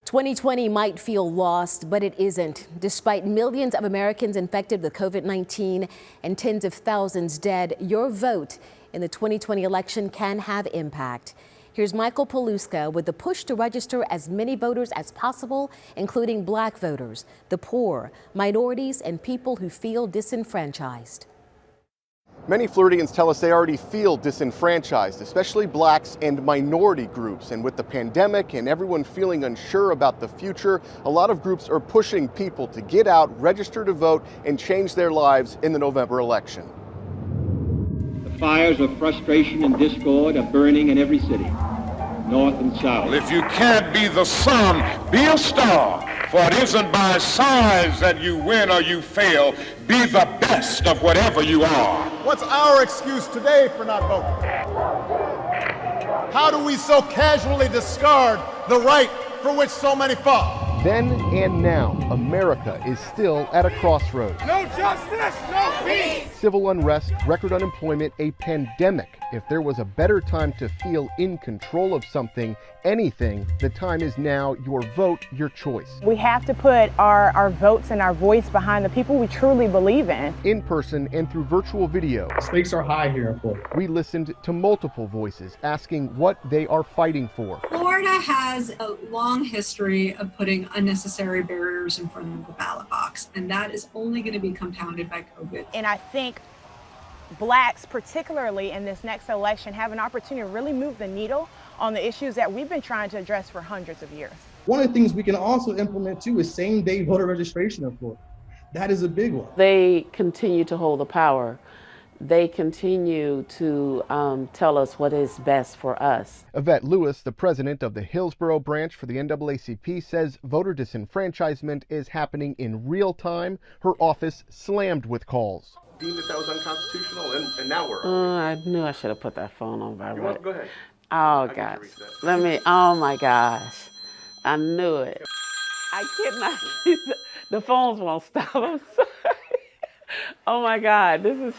2020 might feel lost, but it isn't. Despite millions of Americans infected with COVID-19 and tens of thousands dead, your vote in the 2020 election can have impact. Here's Michael Paluska with the push to register as many voters as possible, including Black voters, the poor, minorities, and people who feel disenfranchised. Many Floridians tell us they already feel disenfranchised, especially blacks and minority groups. And with the pandemic and everyone feeling unsure about the future, a lot of groups are pushing people to get out, register to vote, and change their lives in the November election. The fires of frustration and discord are burning in every city, north and south. If you can't be the sun, be a star. For it isn't by size that you win or you fail. Be the best of whatever you are. What's our excuse today for not voting? How do we so casually discard the right for which so many fought? Then and now, America is still at a crossroads. No justice, no peace! Civil unrest, record unemployment, a pandemic. If there was a better time to feel in control of something, anything, the time is now. Your vote, your choice. We have to put our votes and our voice behind the people we truly believe in person and through virtual video. Stakes are high here in Florida. We listened to multiple voices asking what they are fighting for. Florida has a long history of putting unnecessary barriers in front of the ballot box, and that is only going to be compounded by COVID. And I think blacks, particularly in this next election, have an opportunity to really move the needle on the issues that we've been trying to address for hundreds of years. One of the things we can also implement too is same-day voter registration in Florida. That is a big one. They continue to hold the power. They continue to tell us what is best for us. Yvette Lewis, the president of the Hillsborough branch for the NAACP, says voter disenfranchisement is happening in real time. Her office slammed with calls. Deemed that was unconstitutional, and now we're I knew I should have put that phone on vibrate. Go ahead. Oh, gosh. Oh, my gosh. I knew it. I cannot. The phones won't stop. I'm sorry. Oh, my God. This is...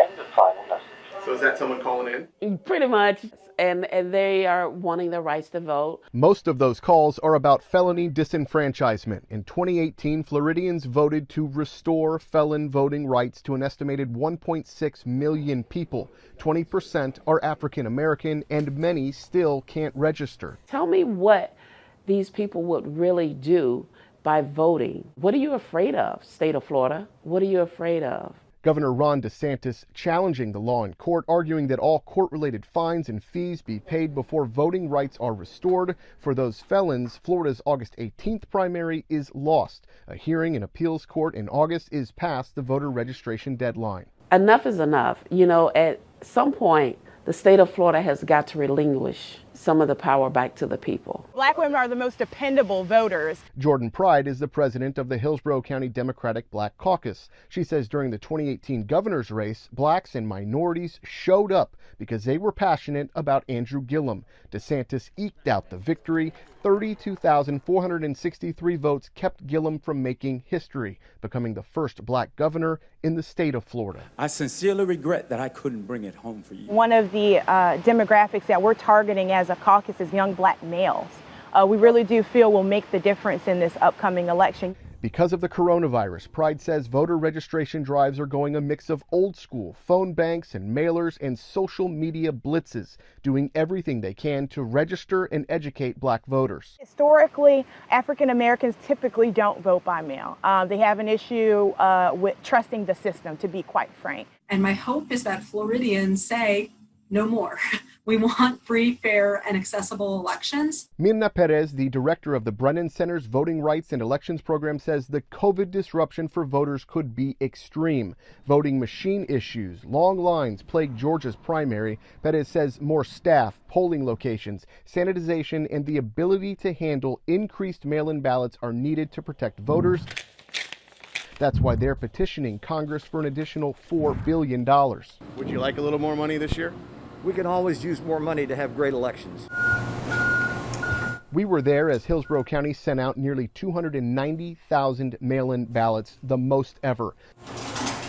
End of final message. So is that someone calling in? Pretty much. And they are wanting their rights to vote. Most of those calls are about felony disenfranchisement. In 2018, Floridians voted to restore felon voting rights to an estimated 1.6 million people. 20% are African American, and many still can't register. Tell me what these people would really do by voting. What are you afraid of, state of Florida? What are you afraid of? Governor Ron DeSantis challenging the law in court, arguing that all court-related fines and fees be paid before voting rights are restored. For those felons, Florida's August 18th primary is lost. A hearing in appeals court in August is past the voter registration deadline. Enough is enough. You know, at some point, the state of Florida has got to relinquish some of the power back to the people. Black women are the most dependable voters. Jordan Pride is the president of the Hillsborough County Democratic Black Caucus. She says during the 2018 governor's race, blacks and minorities showed up because they were passionate about Andrew Gillum. DeSantis eked out the victory. 32,463 votes kept Gillum from making history, becoming the first black governor in the state of Florida. I sincerely regret that I couldn't bring it home for you. One of the demographics that we're targeting as a caucus is young black males. We really do feel will make the difference in this upcoming election. Because of the coronavirus, Pride says voter registration drives are going a mix of old school phone banks and mailers and social media blitzes, doing everything they can to register and educate black voters. Historically, African Americans typically don't vote by mail. They have an issue with trusting the system, to be quite frank. And my hope is that Floridians say, no more. We want free, fair, and accessible elections. Mirna Perez, the director of the Brennan Center's Voting Rights and Elections program, says the COVID disruption for voters could be extreme. Voting machine issues, long lines plague Georgia's primary. Perez says more staff, polling locations, sanitization, and the ability to handle increased mail-in ballots are needed to protect voters. That's why they're petitioning Congress for an additional $4 billion. Would you like a little more money this year? We can always use more money to have great elections. We were there as Hillsborough County sent out nearly 290,000 mail-in ballots, the most ever.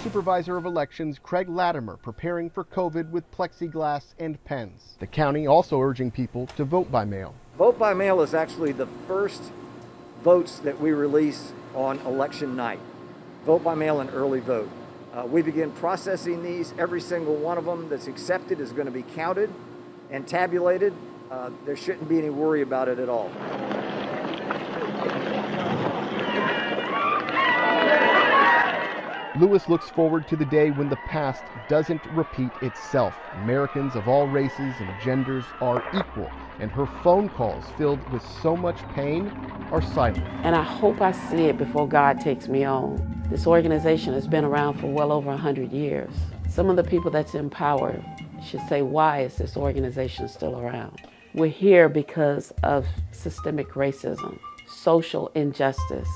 Supervisor of Elections Craig Latimer preparing for COVID with plexiglass and pens. The county also urging people to vote by mail. Vote by mail is actually the first votes that we release on election night. Vote by mail and early vote. We begin processing these. Every single one of them that's accepted is going to be counted and tabulated. There shouldn't be any worry about it at all. Lewis looks forward to the day when the past doesn't repeat itself. Americans of all races and genders are equal, and her phone calls filled with so much pain are silent. And I hope I see it before God takes me on. This organization has been around for well over 100 years. Some of the people that's in power should say, why is this organization still around? We're here because of systemic racism, social injustice,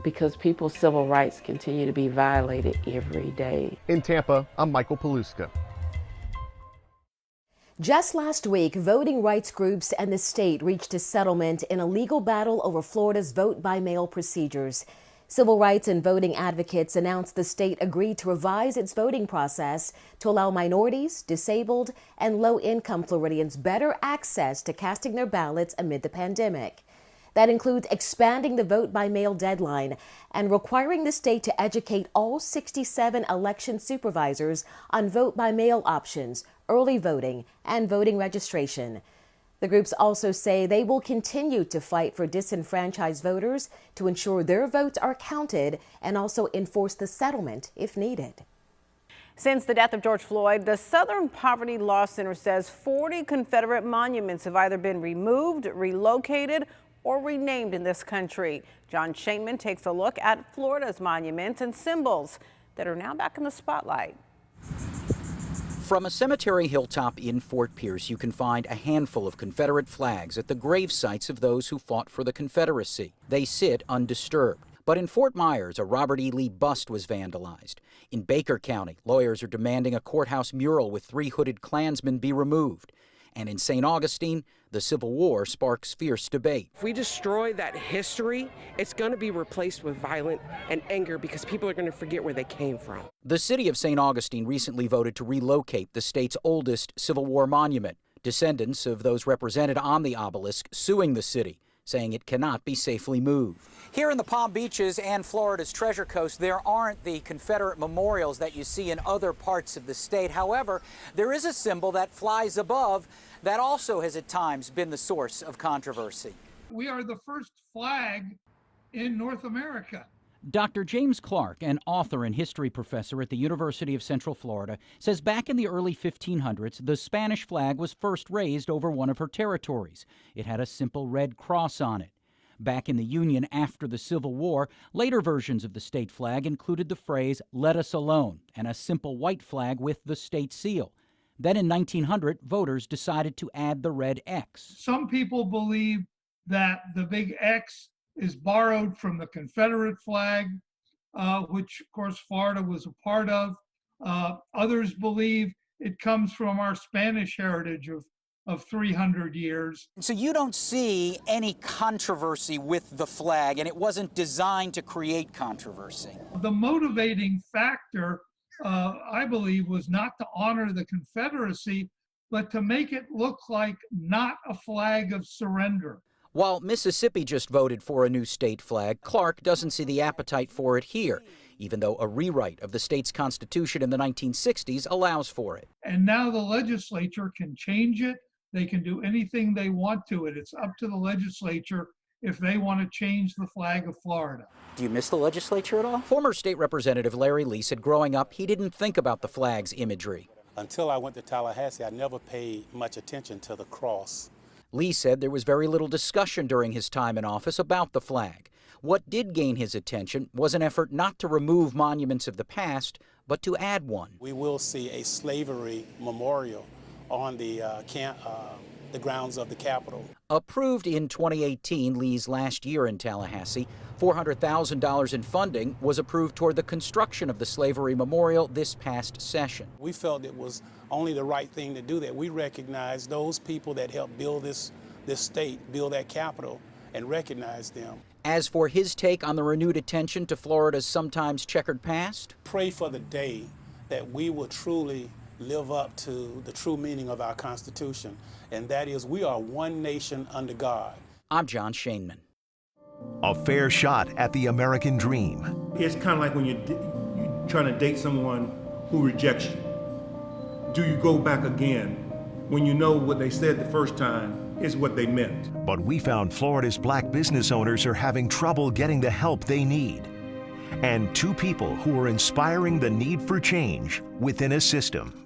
because people's civil rights continue to be violated every day. In Tampa, I'm Michael Paluska. Just last week, voting rights groups and the state reached a settlement in a legal battle over Florida's vote-by-mail procedures. Civil rights and voting advocates announced the state agreed to revise its voting process to allow minorities, disabled, and low-income Floridians better access to casting their ballots amid the pandemic. That includes expanding the vote-by-mail deadline and requiring the state to educate all 67 election supervisors on vote-by-mail options, early voting, and voting registration. The groups also say they will continue to fight for disenfranchised voters to ensure their votes are counted and also enforce the settlement if needed. Since the death of George Floyd, the Southern Poverty Law Center says 40 Confederate monuments have either been removed, relocated, or renamed in this country. John Shainman takes a look at Florida's monuments and symbols that are now back in the spotlight. From a cemetery hilltop in Fort Pierce, you can find a handful of Confederate flags at the grave sites of those who fought for the Confederacy. They sit undisturbed. But in Fort Myers, a Robert E. Lee bust was vandalized. In Baker County, lawyers are demanding a courthouse mural with 3 hooded Klansmen be removed. And in St. Augustine, the Civil War sparks fierce debate. If we destroy that history, it's going to be replaced with violence and anger because people are going to forget where they came from. The city of St. Augustine recently voted to relocate the state's oldest Civil War monument. Descendants of those represented on the obelisk suing the city, saying it cannot be safely moved. Here in the Palm Beaches and Florida's Treasure Coast, there aren't the Confederate memorials that you see in other parts of the state. However, there is a symbol that flies above that also has at times been the source of controversy. We are the first flag in North America. Dr. James Clark, an author and history professor at the University of Central Florida, says back in the early 1500s, the Spanish flag was first raised over one of her territories. It had a simple red cross on it. Back in the Union after the Civil War, later versions of the state flag included the phrase, "Let us alone," and a simple white flag with the state seal. Then in 1900, voters decided to add the red X. Some people believe that the big X is borrowed from the Confederate flag, which of course Florida was a part of. Others believe it comes from our Spanish heritage of 300 years. So you don't see any controversy with the flag, and it wasn't designed to create controversy. The motivating factor, I believe, was not to honor the Confederacy, but to make it look like not a flag of surrender. While Mississippi just voted for a new state flag, Clark doesn't see the appetite for it here, even though a rewrite of the state's constitution in the 1960s allows for it. And now the legislature can change it. They can do anything they want to it. It's up to the legislature if they want to change the flag of Florida. Do you miss the legislature at all? Former state representative Larry Lee said growing up, he didn't think about the flag's imagery. Until I went to Tallahassee, I never paid much attention to the cross. Lee said there was very little discussion during his time in office about the flag. What did gain his attention was an effort not to remove monuments of the past, but to add one. We will see a slavery memorial on the grounds of the Capitol. Approved in 2018, Lee's last year in Tallahassee, $400,000 in funding was approved toward the construction of the slavery memorial this past session. We felt it was only the right thing to do that. We recognize those people that helped build this state, build that Capitol, and recognize them. As for his take on the renewed attention to Florida's sometimes checkered past, pray for the day that we will truly live up to the true meaning of our Constitution, and that is we are one nation under God. I'm John Shainman. A fair shot at the American dream. It's kind of like when you're trying to date someone who rejects you. Do you go back again when you know what they said the first time is what they meant? But we found Florida's black business owners are having trouble getting the help they need. And two people who are inspiring the need for change within a system.